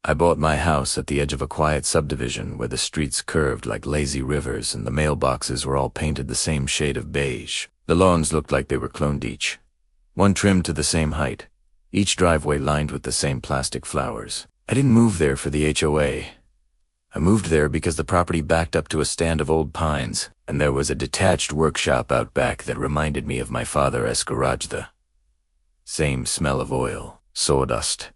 I bought my house at the edge of a quiet subdivision where the streets curved like lazy rivers and the mailboxes were all painted the same shade of beige. The lawns looked like they were cloned each, one trimmed to the same height, each driveway lined with the same plastic flowers. I didn't move there for the HOA. I moved there because the property backed up to a stand of old pines, and there was a detached workshop out back that reminded me of my father's garage. The same smell of oil, sawdust,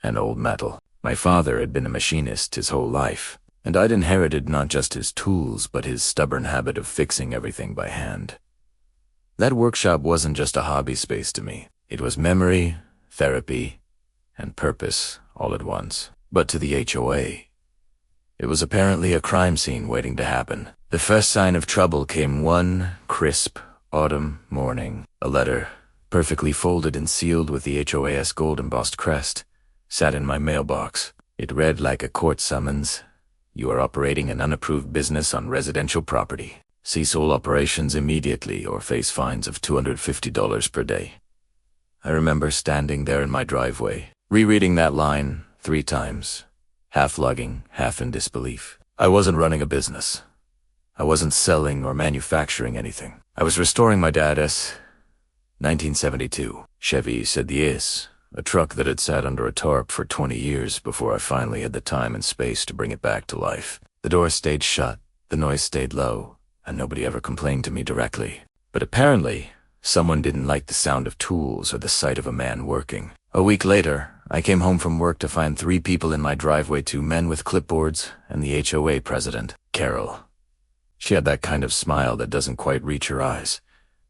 and old metal. My father had been a machinist his whole life, and I'd inherited not just his tools but his stubborn habit of fixing everything by hand. That workshop wasn't just a hobby space to me. It was memory, therapy, and purpose all at once. But to the HOA, it was apparently a crime scene waiting to happen. The first sign of trouble came one crisp autumn morning. A letter, perfectly folded and sealed with the HOA's gold-embossed crest, sat in my mailbox. It read like a court summons. You are operating an unapproved business on residential property. Cease all operations immediately or face fines of $250 per day. I remember standing there in my driveway, rereading that line 3 times, half lugging, half in disbelief. I wasn't running a business. I wasn't selling or manufacturing anything. I was restoring my dad's 1972 Chevy cease-and-desist, a truck that had sat under a tarp for 20 years before I finally had the time and space to bring it back to life. The door stayed shut, the noise stayed low, and nobody ever complained to me directly. But apparently, someone didn't like the sound of tools or the sight of a man working. A week later, I came home from work to find 3 people in my driveway, 2 men with clipboards, and the HOA president, Carol. She had that kind of smile that doesn't quite reach her eyes,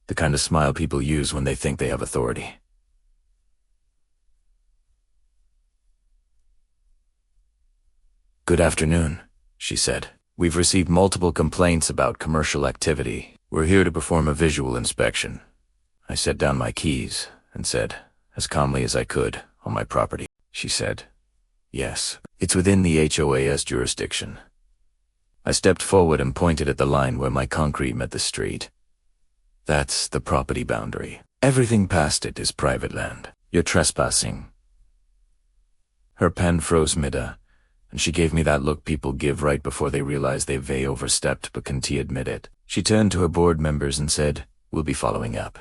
the kind of smile people use when they think they have authority. "Good afternoon," she said. "We've received multiple complaints about commercial activity. We're here to perform a visual inspection." I set down my keys and said, as calmly as I could, "On my property?" She said, "Yes, it's within the HOA's jurisdiction." I stepped forward and pointed at the line where my concrete met the street. "That's the property boundary. Everything past it is private land. You're trespassing." Her pen froze mid-a, and she gave me that look people give right before they realize they've overstepped but can't admit it. She turned to her board members and said, "We'll be following up."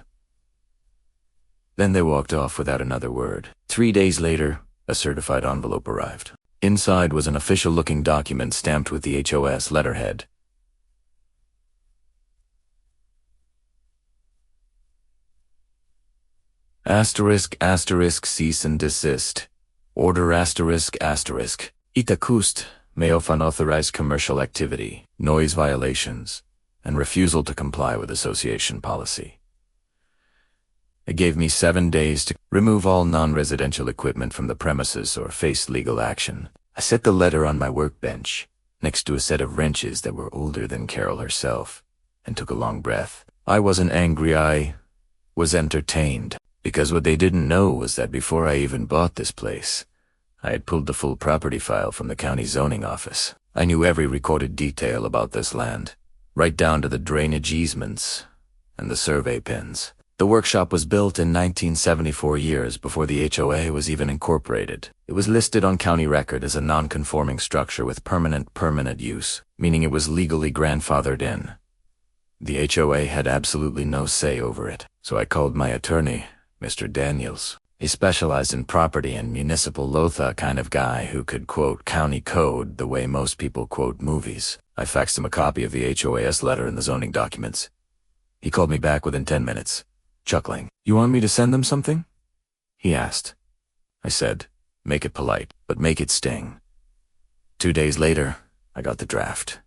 Then they walked off without another word. 3 days later, a certified envelope arrived. Inside was an official-looking document stamped with the HOS letterhead. *** cease and desist. Order *** Itakust may of unauthorized commercial activity, noise violations, and refusal to comply with association policy. It gave me 7 days to remove all non-residential equipment from the premises or face legal action. I set the letter on my workbench, next to a set of wrenches that were older than Carol herself, and took a long breath. I wasn't angry, I was entertained, because what they didn't know was that before I even bought this place, I had pulled the full property file from the county zoning office. I knew every recorded detail about this land, right down to the drainage easements and the survey pins. The workshop was built in 1974, years before the HOA was even incorporated. It was listed on county record as a non-conforming structure with permanent use, meaning it was legally grandfathered in. The HOA had absolutely no say over it, so I called my attorney, Mr. Daniels. He specialized in property and municipal law, kind of guy who could quote county code the way most people quote movies. I faxed him a copy of the HOA's letter and the zoning documents. He called me back within 10 minutes, chuckling. "You want me to send them something?" he asked. I said, "Make it polite, but make it sting." 2 days later, I got the draft.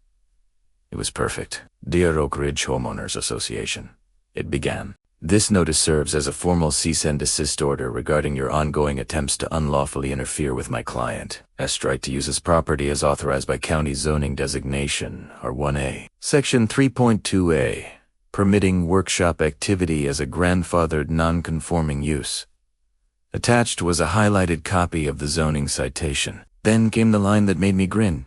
It was perfect. "Dear Oak Ridge Homeowners Association," it began. "This notice serves as a formal cease-and-desist order regarding your ongoing attempts to unlawfully interfere with my client's right to use his property as authorized by county zoning designation, R1A. Section 3.2a, permitting workshop activity as a grandfathered non-conforming use." Attached was a highlighted copy of the zoning citation. Then came the line that made me grin.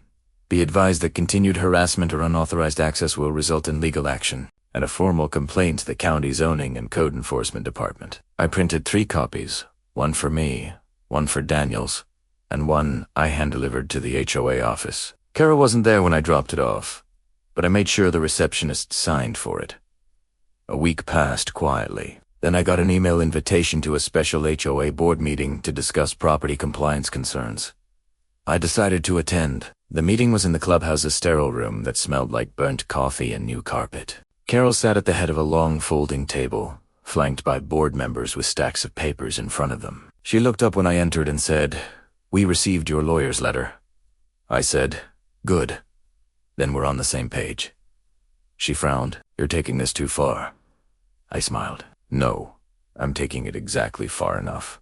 "Be advised that continued harassment or unauthorized access will result in legal action, and a formal complaint to the county zoning and code enforcement department." I printed 3 copies, one for me, one for Daniels, and one I hand-delivered to the HOA office. Carol wasn't there when I dropped it off, but I made sure the receptionist signed for it. A week passed quietly. Then I got an email invitation to a special HOA board meeting to discuss property compliance concerns. I decided to attend. The meeting was in the clubhouse's sterile room that smelled like burnt coffee and new carpet. Carol sat at the head of a long folding table, flanked by board members with stacks of papers in front of them. She looked up when I entered and said, "We received your lawyer's letter." I said, "Good. Then we're on the same page." She frowned. "You're taking this too far." I smiled. "No, I'm taking it exactly far enough."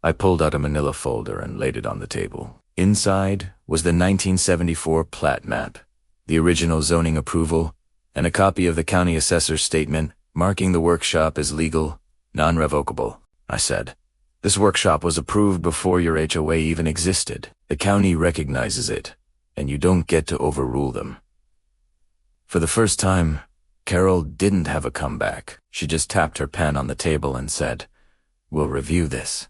I pulled out a manila folder and laid it on the table. Inside was the 1974 plat map, the original zoning approval, and a copy of the county assessor's statement marking the workshop as legal, non-revocable. I said, "This workshop was approved before your HOA even existed. The county recognizes it, and you don't get to overrule them." For the first time, Carol didn't have a comeback. She just tapped her pen on the table and said, "We'll review this."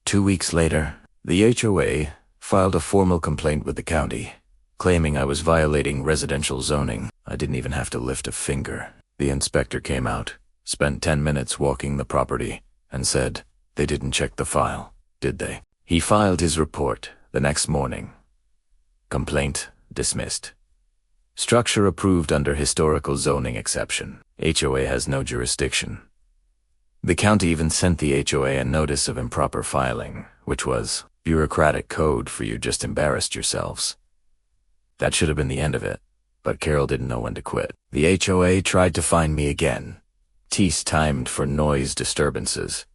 2 weeks later, the HOA filed a formal complaint with the county, claiming I was violating residential zoning. I didn't even have to lift a finger. The inspector came out, spent 10 minutes walking the property, and said, "They didn't check the file, did they?" He filed his report the next morning. Complaint dismissed. Structure approved under historical zoning exception. HOA has no jurisdiction. The county even sent the HOA a notice of improper filing, which was bureaucratic code for you just embarrassed yourselves. That should have been the end of it, but Carol didn't know when to quit. The HOA tried to find me again, timed for noise disturbances.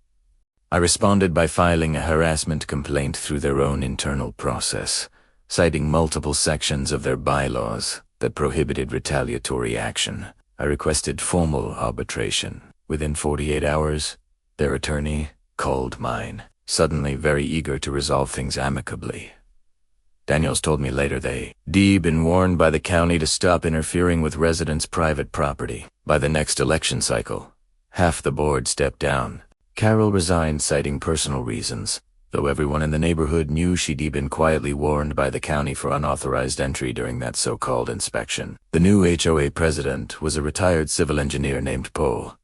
I responded by filing a harassment complaint through their own internal process, citing multiple sections of their bylaws that prohibited retaliatory action. I requested formal arbitration. Within 48 hours, their attorney called mine, suddenly very eager to resolve things amicably. Daniels told me later they'd been warned by the county to stop interfering with residents' private property. By the next election cycle, half the board stepped down. Carol resigned citing personal reasons, though everyone in the neighborhood knew she'd been quietly warned by the county for unauthorized entry during that so-called inspection. The new HOA president was a retired civil engineer named Paul.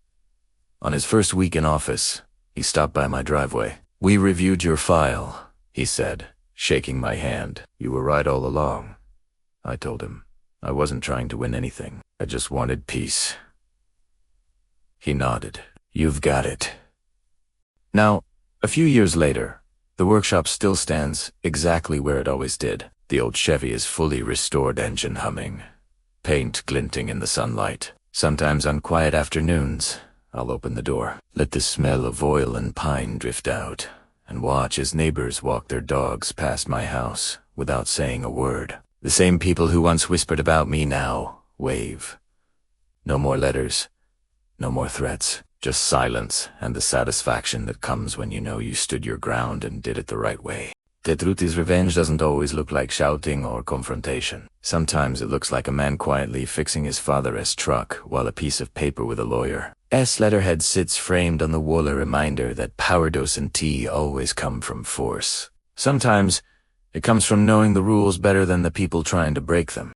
On his first week in office, he stopped by my driveway. "We reviewed your file," he said, shaking my hand. "You were right all along," I told him. "I wasn't trying to win anything. I just wanted peace." He nodded. "You've got it." Now, a few years later, the workshop still stands exactly where it always did. The old Chevy is fully restored, engine humming, paint glinting in the sunlight. Sometimes on quiet afternoons, I'll open the door, let the smell of oil and pine drift out, and watch as neighbors walk their dogs past my house without saying a word. The same people who once whispered about me now wave. No more letters, no more threats, just silence and the satisfaction that comes when you know you stood your ground and did it the right way. The truth is, revenge doesn't always look like shouting or confrontation. Sometimes it looks like a man quietly fixing his father's truck while a piece of paper with a lawyer's letterhead sits framed on the wall, a reminder that power, dose, and tea always come from force. Sometimes it comes from knowing the rules better than the people trying to break them.